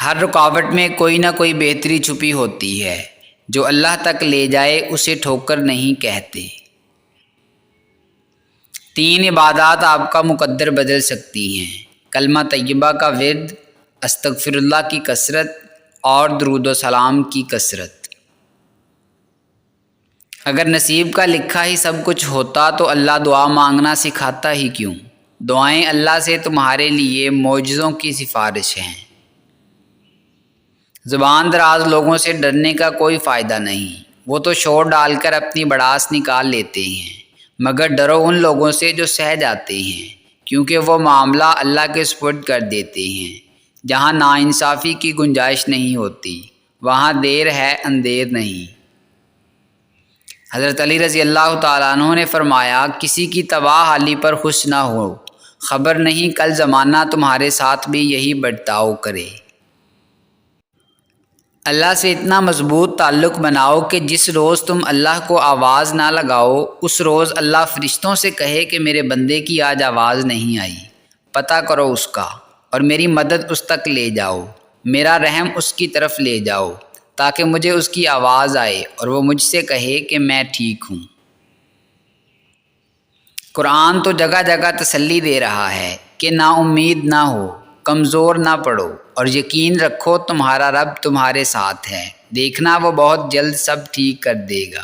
ہر رکاوٹ میں کوئی نہ کوئی بہتری چھپی ہوتی ہے، جو اللہ تک لے جائے اسے ٹھوکر نہیں کہتے۔ 3 عبادات آپ کا مقدر بدل سکتی ہیں: کلمہ طیبہ کا ورد، استغفر اللہ کی کثرت اور درود و سلام کی کثرت۔ اگر نصیب کا لکھا ہی سب کچھ ہوتا تو اللہ دعا مانگنا سکھاتا ہی کیوں؟ دعائیں اللہ سے تمہارے لیے معجزوں کی سفارش ہیں۔ زبان دراز لوگوں سے ڈرنے کا کوئی فائدہ نہیں، وہ تو شور ڈال کر اپنی بڑاس نکال لیتے ہیں، مگر ڈرو ان لوگوں سے جو سہ جاتے ہیں، کیونکہ وہ معاملہ اللہ کے سپرد کر دیتے ہیں۔ جہاں ناانصافی کی گنجائش نہیں ہوتی، وہاں دیر ہے اندیر نہیں۔ حضرت علی رضی اللہ تعالیٰ عنہ نے فرمایا، کسی کی تباہ حالی پر خوش نہ ہو، خبر نہیں کل زمانہ تمہارے ساتھ بھی یہی برتاؤ کرے۔ اللہ سے اتنا مضبوط تعلق بناؤ کہ جس روز تم اللہ کو آواز نہ لگاؤ، اس روز اللہ فرشتوں سے کہے کہ میرے بندے کی آج آواز نہیں آئی، پتہ کرو اس کا اور میری مدد اس تک لے جاؤ، میرا رحم اس کی طرف لے جاؤ، تاکہ مجھے اس کی آواز آئے اور وہ مجھ سے کہے کہ میں ٹھیک ہوں۔ قرآن تو جگہ جگہ تسلی دے رہا ہے کہ نا امید نہ ہو، کمزور نہ پڑو اور یقین رکھو تمہارا رب تمہارے ساتھ ہے، دیکھنا وہ بہت جلد سب ٹھیک کر دے گا۔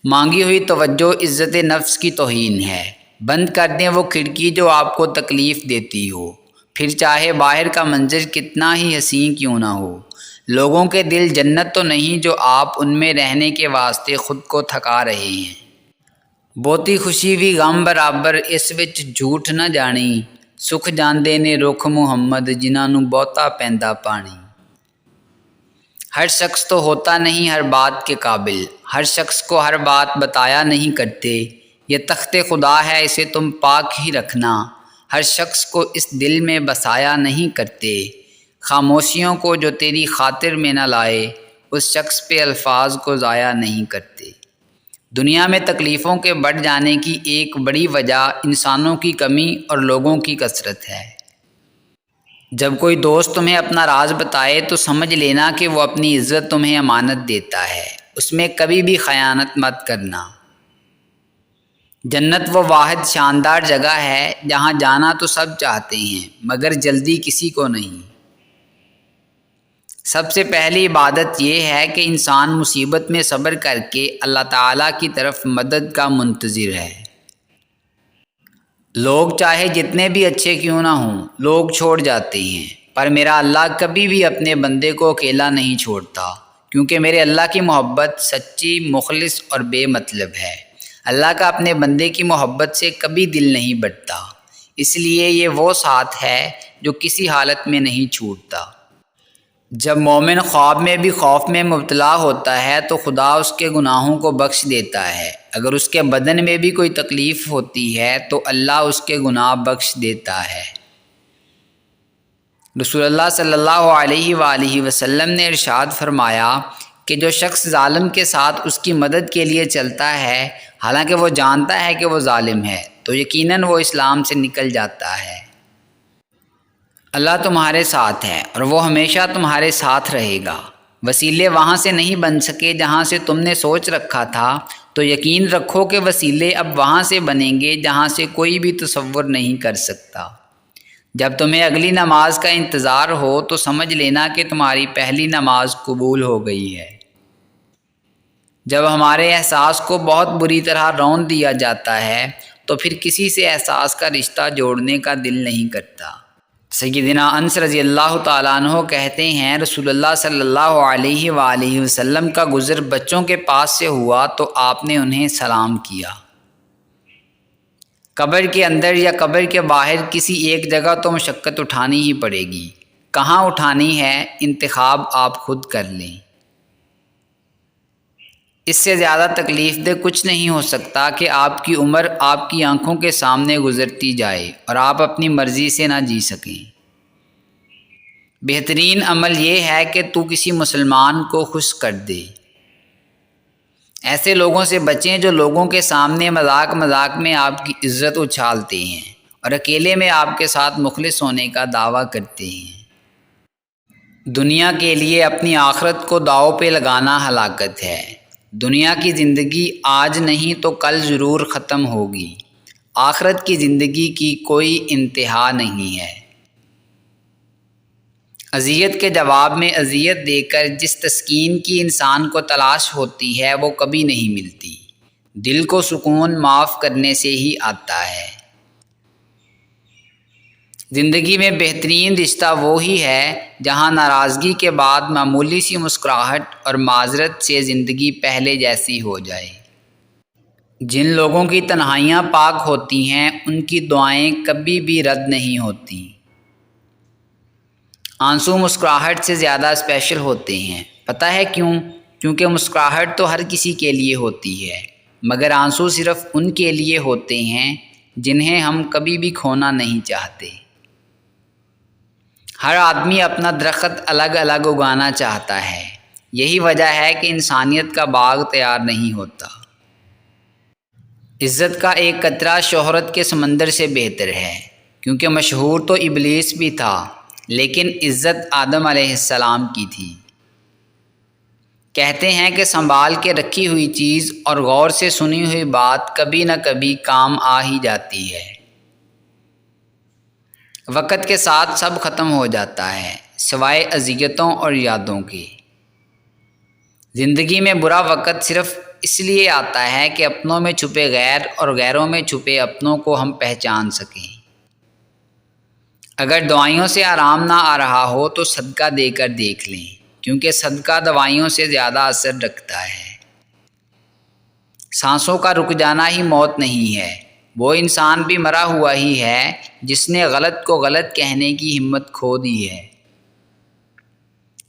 مانگی ہوئی توجہ عزت نفس کی توہین ہے، بند کر دیں وہ کھڑکی جو آپ کو تکلیف دیتی ہو، پھر چاہے باہر کا منظر کتنا ہی حسین کیوں نہ ہو۔ لوگوں کے دل جنت تو نہیں جو آپ ان میں رہنے کے واسطے خود کو تھکا رہے ہیں۔ بہتی خوشی بھی غم برابر اس وچ جھوٹ نہ جانی، سکھ جاندے نے رخ محمد جنہاں نوں بہتا پیندا پانی۔ ہر شخص تو ہوتا نہیں ہر بات کے قابل، ہر شخص کو ہر بات بتایا نہیں کرتے، یہ تخت خدا ہے اسے تم پاک ہی رکھنا، ہر شخص کو اس دل میں بسایا نہیں کرتے، خاموشیوں کو جو تیری خاطر میں نہ لائے، اس شخص پہ الفاظ کو ضائع نہیں کرتے۔ دنیا میں تکلیفوں کے بڑھ جانے کی ایک بڑی وجہ انسانوں کی کمی اور لوگوں کی کثرت ہے۔ جب کوئی دوست تمہیں اپنا راز بتائے تو سمجھ لینا کہ وہ اپنی عزت تمہیں امانت دیتا ہے، اس میں کبھی بھی خیانت مت کرنا۔ جنت وہ واحد شاندار جگہ ہے جہاں جانا تو سب چاہتے ہیں مگر جلدی کسی کو نہیں۔ سب سے پہلی عبادت یہ ہے کہ انسان مصیبت میں صبر کر کے اللہ تعالیٰ کی طرف مدد کا منتظر ہے۔ لوگ چاہے جتنے بھی اچھے کیوں نہ ہوں، لوگ چھوڑ جاتے ہیں، پر میرا اللہ کبھی بھی اپنے بندے کو اکیلا نہیں چھوڑتا، کیونکہ میرے اللہ کی محبت سچی، مخلص اور بے مطلب ہے۔ اللہ کا اپنے بندے کی محبت سے کبھی دل نہیں بٹتا، اس لیے یہ وہ ساتھ ہے جو کسی حالت میں نہیں چھوٹتا۔ جب مومن خواب میں بھی خوف میں مبتلا ہوتا ہے تو خدا اس کے گناہوں کو بخش دیتا ہے، اگر اس کے بدن میں بھی کوئی تکلیف ہوتی ہے تو اللہ اس کے گناہ بخش دیتا ہے۔ رسول اللہ صلی اللہ علیہ وآلہ وسلم نے ارشاد فرمایا کہ جو شخص ظالم کے ساتھ اس کی مدد کے لیے چلتا ہے حالانکہ وہ جانتا ہے کہ وہ ظالم ہے تو یقیناً وہ اسلام سے نکل جاتا ہے۔ اللہ تمہارے ساتھ ہے اور وہ ہمیشہ تمہارے ساتھ رہے گا۔ وسیلے وہاں سے نہیں بن سکے جہاں سے تم نے سوچ رکھا تھا، تو یقین رکھو کہ وسیلے اب وہاں سے بنیں گے جہاں سے کوئی بھی تصور نہیں کر سکتا۔ جب تمہیں اگلی نماز کا انتظار ہو تو سمجھ لینا کہ تمہاری پہلی نماز قبول ہو گئی ہے۔ جب ہمارے احساس کو بہت بری طرح رون دیا جاتا ہے تو پھر کسی سے احساس کا رشتہ جوڑنے کا دل نہیں کرتا۔ سیدنا انس رضی اللہ تعالیٰ عنہ کہتے ہیں، رسول اللہ صلی اللہ علیہ وآلہ وسلم کا گزر بچوں کے پاس سے ہوا تو آپ نے انہیں سلام کیا۔ قبر کے اندر یا قبر کے باہر کسی ایک جگہ تو مشقت اٹھانی ہی پڑے گی، کہاں اٹھانی ہے انتخاب آپ خود کر لیں۔ اس سے زیادہ تکلیف دہ کچھ نہیں ہو سکتا کہ آپ کی عمر آپ کی آنکھوں کے سامنے گزرتی جائے اور آپ اپنی مرضی سے نہ جی سکیں۔ بہترین عمل یہ ہے کہ تو کسی مسلمان کو خوش کر دے۔ ایسے لوگوں سے بچیں جو لوگوں کے سامنے مذاق مذاق میں آپ کی عزت اچھالتے ہیں اور اکیلے میں آپ کے ساتھ مخلص ہونے کا دعویٰ کرتے ہیں۔ دنیا کے لیے اپنی آخرت کو داؤ پہ لگانا ہلاکت ہے۔ دنیا کی زندگی آج نہیں تو کل ضرور ختم ہوگی۔ آخرت کی زندگی کی کوئی انتہا نہیں ہے۔ اذیت کے جواب میں اذیت دے کر جس تسکین کی انسان کو تلاش ہوتی ہے وہ کبھی نہیں ملتی۔ دل کو سکون معاف کرنے سے ہی آتا ہے۔ زندگی میں بہترین رشتہ وہی ہے جہاں ناراضگی کے بعد معمولی سی مسکراہٹ اور معذرت سے زندگی پہلے جیسی ہو جائے۔ جن لوگوں کی تنہائیاں پاک ہوتی ہیں ان کی دعائیں کبھی بھی رد نہیں ہوتی۔ آنسو مسکراہٹ سے زیادہ اسپیشل ہوتے ہیں۔ پتہ ہے کیوں؟ کیونکہ مسکراہٹ تو ہر کسی کے لیے ہوتی ہے، مگر آنسو صرف ان کے لیے ہوتے ہیں جنہیں ہم کبھی بھی کھونا نہیں چاہتے۔ ہر آدمی اپنا درخت الگ الگ اگانا چاہتا ہے۔ یہی وجہ ہے کہ انسانیت کا باغ تیار نہیں ہوتا۔ عزت کا ایک قطرہ شہرت کے سمندر سے بہتر ہے، کیونکہ مشہور تو ابلیس بھی تھا لیکن عزت آدم علیہ السلام کی تھی۔ کہتے ہیں کہ سنبھال کے رکھی ہوئی چیز اور غور سے سنی ہوئی بات کبھی نہ کبھی کام آ ہی جاتی ہے۔ وقت کے ساتھ سب ختم ہو جاتا ہے سوائے اذیتوں اور یادوں کے۔ زندگی میں برا وقت صرف اس لیے آتا ہے کہ اپنوں میں چھپے غیر اور غیروں میں چھپے اپنوں کو ہم پہچان سکیں۔ اگر دوائیوں سے آرام نہ آ رہا ہو تو صدقہ دے کر دیکھ لیں، کیونکہ صدقہ دوائیوں سے زیادہ اثر رکھتا ہے۔ سانسوں کا رک جانا ہی موت نہیں ہے۔ وہ انسان بھی مرا ہوا ہی ہے جس نے غلط کو غلط کہنے کی ہمت کھو دی ہے۔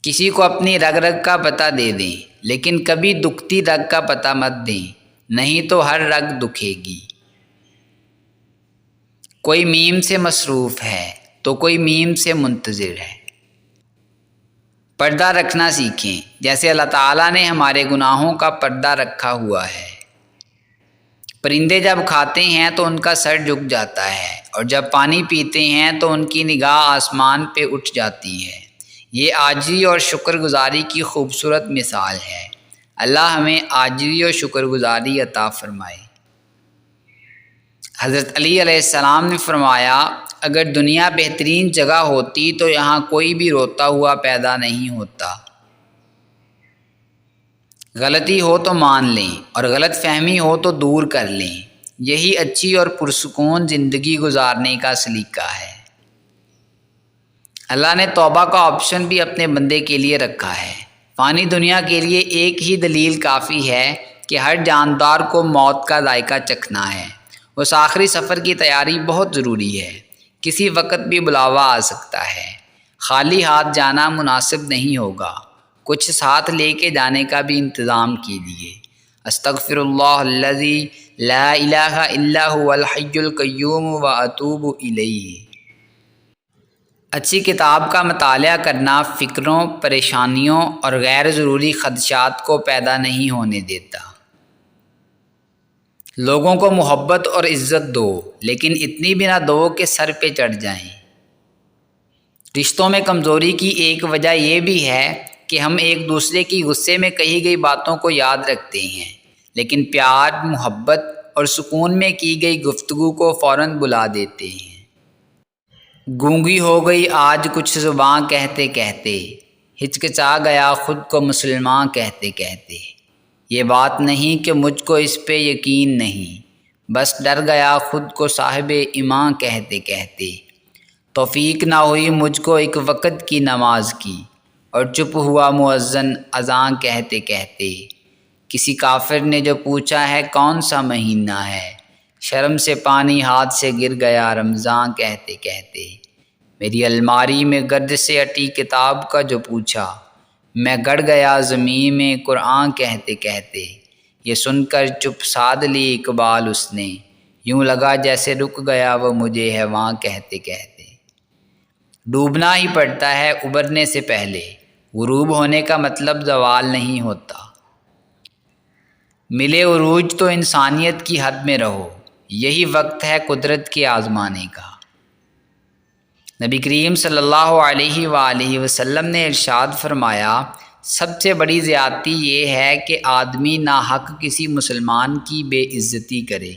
کسی کو اپنی رگ رگ کا پتہ دے دیں، لیکن کبھی دکھتی رگ کا پتہ مت دیں، نہیں تو ہر رگ دکھے گی۔ کوئی میم سے مصروف ہے تو کوئی میم سے منتظر ہے۔ پردہ رکھنا سیکھیں، جیسے اللہ تعالیٰ نے ہمارے گناہوں کا پردہ رکھا ہوا ہے۔ پرندے جب کھاتے ہیں تو ان کا سر جھک جاتا ہے، اور جب پانی پیتے ہیں تو ان کی نگاہ آسمان پہ اٹھ جاتی ہے۔ یہ عاجزی اور شکر گزاری کی خوبصورت مثال ہے۔ اللہ ہمیں عاجزی اور شکر گزاری عطا فرمائے۔ حضرت علی علیہ السلام نے فرمایا، اگر دنیا بہترین جگہ ہوتی تو یہاں کوئی بھی روتا ہوا پیدا نہیں ہوتا۔ غلطی ہو تو مان لیں اور غلط فہمی ہو تو دور کر لیں۔ یہی اچھی اور پرسکون زندگی گزارنے کا سلیقہ ہے۔ اللہ نے توبہ کا آپشن بھی اپنے بندے کے لیے رکھا ہے۔ فانی دنیا کے لیے ایک ہی دلیل کافی ہے کہ ہر جاندار کو موت کا ذائقہ چکھنا ہے۔ اس آخری سفر کی تیاری بہت ضروری ہے۔ کسی وقت بھی بلاوا آ سکتا ہے۔ خالی ہاتھ جانا مناسب نہیں ہوگا۔ کچھ ساتھ لے کے جانے کا بھی انتظام کیجیے۔ استغفر اللہ الذی لا الہ الا هو الحی القیوم واتوب الیہ۔ اچھی کتاب کا مطالعہ کرنا فکروں، پریشانیوں اور غیر ضروری خدشات کو پیدا نہیں ہونے دیتا۔ لوگوں کو محبت اور عزت دو، لیکن اتنی بھی نہ دو کہ سر پہ چڑھ جائیں۔ رشتوں میں کمزوری کی ایک وجہ یہ بھی ہے کہ ہم ایک دوسرے کی غصے میں کہی گئی باتوں کو یاد رکھتے ہیں، لیکن پیار، محبت اور سکون میں کی گئی گفتگو کو فوراً بلا دیتے ہیں۔ گونگی ہو گئی آج کچھ زباں کہتے کہتے، ہچکچا گیا خود کو مسلمان کہتے کہتے۔ یہ بات نہیں کہ مجھ کو اس پہ یقین نہیں، بس ڈر گیا خود کو صاحب ایمان کہتے کہتے۔ توفیق نہ ہوئی مجھ کو ایک وقت کی نماز کی، اور چپ ہوا مؤذن اذان کہتے کہتے۔ کسی کافر نے جو پوچھا ہے کون سا مہینہ ہے، شرم سے پانی ہاتھ سے گر گیا رمضان کہتے کہتے۔ میری الماری میں گرد سے اٹی کتاب کا جو پوچھا، میں گڑ گیا زمین میں قرآن کہتے کہتے۔ یہ سن کر چپ سادھ لی اقبال اس نے، یوں لگا جیسے رک گیا وہ مجھے ہے کہتے کہتے۔ ڈوبنا ہی پڑتا ہے ابھرنے سے پہلے، غروب ہونے کا مطلب زوال نہیں ہوتا۔ ملے عروج تو انسانیت کی حد میں رہو، یہی وقت ہے قدرت کے آزمانے کا۔ نبی کریم صلی اللہ علیہ وآلہ وسلم نے ارشاد فرمایا، سب سے بڑی زیادتی یہ ہے کہ آدمی ناحق کسی مسلمان کی بے عزتی کرے۔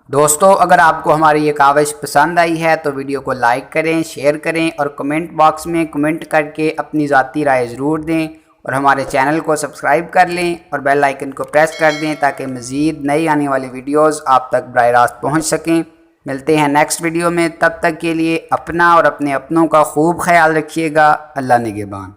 دوستو، اگر آپ کو ہماری یہ کاوش پسند آئی ہے تو ویڈیو کو لائک کریں، شیئر کریں اور کمنٹ باکس میں کمنٹ کر کے اپنی ذاتی رائے ضرور دیں، اور ہمارے چینل کو سبسکرائب کر لیں اور بیل آئیکن کو پریس کر دیں تاکہ مزید نئی آنے والی ویڈیوز آپ تک براہ راست پہنچ سکیں۔ ملتے ہیں نیکسٹ ویڈیو میں، تب تک کے لیے اپنا اور اپنے اپنوں کا خوب خیال رکھیے گا۔ اللہ نگہبان۔